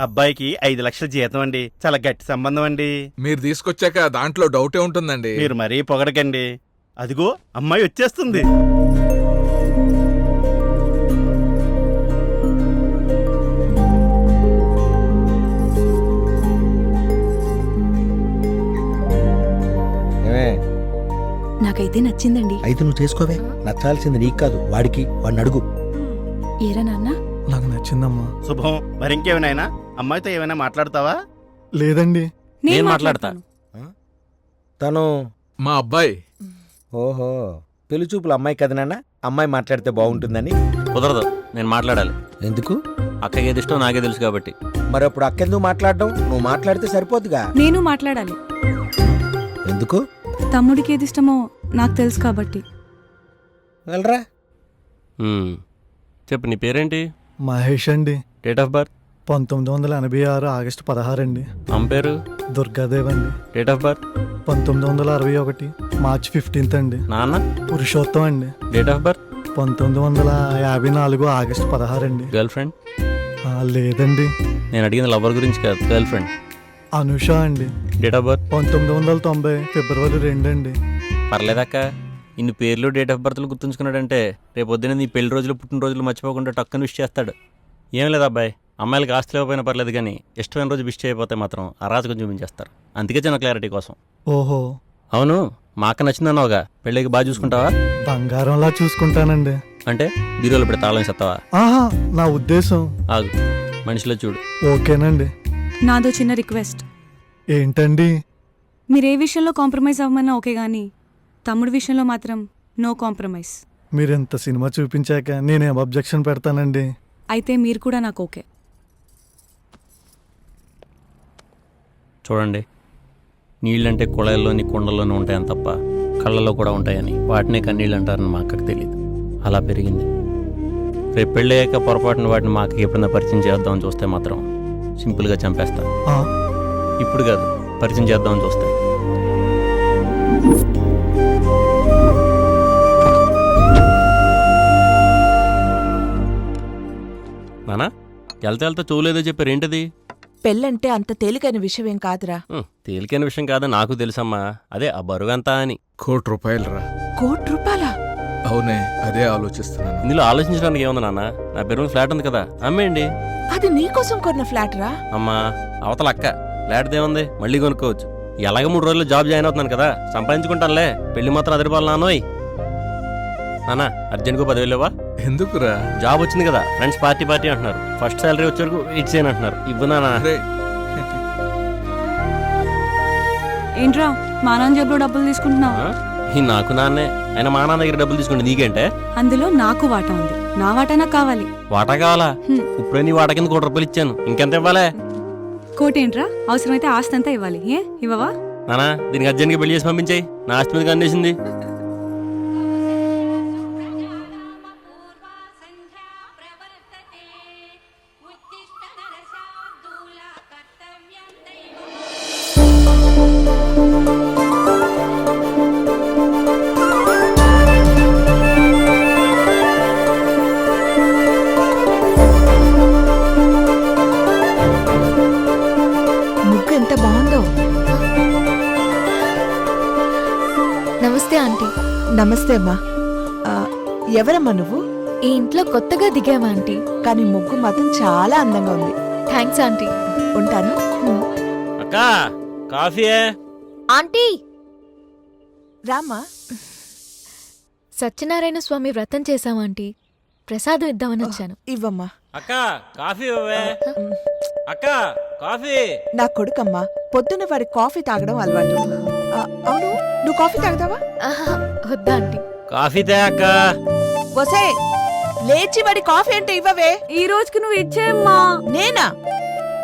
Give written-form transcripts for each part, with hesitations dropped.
అబ్బాయికి 5 లక్షల జీతం అండి. చాలా గట్టి సంబంధం అండి. మీరు తీసుకొచ్చాక దాంట్లో డౌటే ఉంటుందండి. మీరు మరీ పొగడకండి. అదిగో అమ్మాయి వచ్చేస్తుంది. నాకైతే నచ్చిందండి. అయితే నువ్వు చేసుకోవే. నచ్చాల్సింది నీకు కాదు, వాడికి. వాడిని అడుగు. ఏరా నాన్న? నాకు నచ్చిందమ్మా. శుభం. మరి ఇంకేమైనా అమ్మాయితో ఏమైనా మాట్లాడతావా? లేదండి. నేను మాట్లాడతాను. తను మా అబ్బాయి. ఓహో, పెళ్లి చూపులు అమ్మాయి కదా నాన్న. అమ్మాయి మాట్లాడితే బాగుంటుందని. కుదరదు, నేను మాట్లాడాలి. ఎందుకు? అక్కకి ఏది ఇష్టం నాకే తెలుసు కాబట్టి. మరి అప్పుడు అక్కెందుకు మాట్లాడడం? నువ్వు మాట్లాడితే సరిపోతుగా. నేను మాట్లాడాలి. ఎందుకు? తమ్ముడికి ఏది ఇష్టమో నాకు తెలుసు కాబట్టి. వెళ్ళరా. చెప్పు, నీ పేరేంటి? మహేష్ అండి. Date of birth? 1986 ఆగస్టు 16 అండి. అమ్మ పేరు? దుర్గాదేవ్ అండి. Date of birth? 1961 మార్చి 15 అండి. నాన్న? పురుషోత్తం అండి. Date of birth? 1954 ఆగస్టు 16 అండి. Girl friend? లేదండి. నేను అడిగింది లవర్ గురించి కాదు, గర్ల్ ఫ్రెండ్. అనుష అండి. Date of birth? 1990 ఫిబ్రవరి 2 అండి. పర్లేదక్క, ఇన్ని పేర్లు డేట్ ఆఫ్ బర్త్లు గుర్తుంచుకున్నాడంటే రేపు పొద్దున్న నీ పెళ్లి రోజులు పుట్టినరోజులు మర్చిపోకుండా టక్కని విష్ చేస్తాడు. ఏం లేదు అబ్బాయి, అమ్మాయిలకి ఆస్తి లేకపోయినా పర్లేదు కానీ ఇష్టమైన రోజు విష్ చేయకపోతే మాత్రం అరాజకం చూపించేస్తారు. అందుకే చిన్న క్లారిటీ కోసం. ఓహో. అవును, మా అక్క నచ్చిందన్నావుగా, పెళ్ళికి బాగా చూసుకుంటావా? బంగారంలా చూసుకుంటానండి. అంటే బీరోలో పెడితే తాళం ఇస్తావా? ఆహా, నా ఉద్దేశం. ఆగు, మనిషిలో చూడు. ఓకేనండి. నాదో చిన్న రిక్వెస్ట్. ఏంటండి? మీరు ఏ విషయంలో కాంప్రమైజ్ అవ్వమన్నా ఓకే గానీ తమ్ముడి విషయంలో మాత్రం నో కాంప్రమైజ్. మీరెంత సినిమా చూపించాక నేనేం అబ్జెక్షన్ పెడతానండి. అయితే మీరు కూడా నాకు ఓకే. చూడండి, నీళ్ళంటే కుళాయిల్లోని కుండల్లోనే ఉంటాయని తప్ప కళ్ళల్లో కూడా ఉంటాయని వాటినే కన్నీళ్ళు అంటారని మా అక్కకు తెలియదు. అలా పెరిగింది. రేపు పెళ్ళయ్యాక పొరపాటున వాటిని మా అక్కకి ఎప్పుడైనా పరిచయం చేద్దామని చూస్తే మాత్రం సింపుల్గా చంపేస్తా. ఇప్పుడు కాదు, పరిచయం చేద్దామని చూస్తే. నానా, వెళ్తా చూలేదో చెప్పారు, ఏంటది? పెళ్ళంటే అంత తేలికైన విషయం కాదురా. తేలికైన విషయం కాదని నాకు తెలుసమ్మా. అదే ఆ బరువు ఎంత అని. ₹1,00,00,000 రా. ₹1,00,00,000? అవునే, అదే ఆలోచిస్తున్నాను. ఇందులో ఆలోచించడానికి ఏముంది నాన్న? నా పేరు ఫ్లాట్ ఉంది కదా, అమ్మేయండి. అది నీకోసం కొన్న ఫ్లాట్ రా. అమ్మా, అవతల అక్క ఫ్లాట్ దేముంది, మళ్ళీ కొనుక్కోవచ్చు. ఎలాగ 3 రోజుల్లో జాబ్ జాయిన్ అవుతున్నాను కదా, సంపాదించుకుంటానులే. పెళ్లి మాత్రం అదిరిపాలి నాన్నోయ్. నాన్న, అర్జెంట్గా 10,000 ఇవ్వా? ఎందుకురా? జాబ్ వచ్చింది కదా, ఫ్రెండ్స్ పార్టీ అంటున్నారు. ఫస్ట్ శాలరీ వచ్చే వరకు ఇచ్చేయని అంటున్నారు. ఇవ్వు నాన్న. ఏంట్రా మా నాన్న జబ్బులో డబ్బులు తీసుకుంటున్నావు? నాకు నాన్నే, ఆయన మా నాన్న దగ్గర డబ్బులు తీసుకుంటే నీకేంటే? అందులో నాకు వాటా ఉంది. నా వాటా నాకు కావాలి. వాటా కావాలా? ఇప్పుడే నీ వాటా కింద ₹1,00,00,000 ఇచ్చాను, ఇంకెంత ఇవ్వాలే? కోటేంట్రా, అవసరమైతే ఆస్తి అంతా ఇవ్వాలి. ఇవ్వవా? నానా, దీనికి అర్జెంట్గా పెళ్లి చేసి పంపించేయి. నా ఆస్తి మీద కన్నేసింది. ముగ్గు ఎంత బాగుందో. నమస్తే ఆంటీ. నమస్తే అమ్మా. ఎవరమ్మా నువ్వు? ఈ ఇంట్లో కొత్తగా దిగామా ఆంటీ? కానీ ముగ్గు మాత్రం చాలా అందంగా ఉంది. Thanks aunty. ఉంటాను. అక్క, కాఫీ. ఆంటీ, రామ్మా. సత్యనారాయణ స్వామి వ్రతం చేశాం ఆంటీ. ప్రసాదం ఇద్దామని వచ్చాను. ఇవ్వమ్మా. అక్క, కాఫీ ఇవ్వవే. అక్క, కాఫీ. నా కొడుకమ్మా, పొద్దున్న వాడి కాఫీ తాగడం అలవాటు. అవును, నువ్వు కాఫీ తాగుతావా? వద్దా ఆంటీ. కాఫీ తే అక్క. వసే, లేచి వాడి కాఫీ అంటే ఇవ్వవే. ఈ రోజుకి నువ్వు ఇచ్చేయమ్మా. నేనా?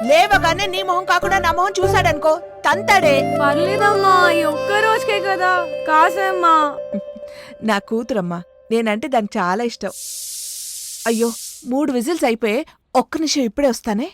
లేవగానే నీ మొహం కాకుండా నా మొహం చూసాడనుకో, తంతాడే. పర్లేదమ్మా, ఈ ఒక్క రోజుకే కదా, కాసేమ్మా. నా కూతురమ్మా, నేనంటే దానికి చాలా ఇష్టం. అయ్యో, 3 విజిల్స్ అయిపోయి, ఒక్క నిమిషం ఇప్పుడే వస్తానే.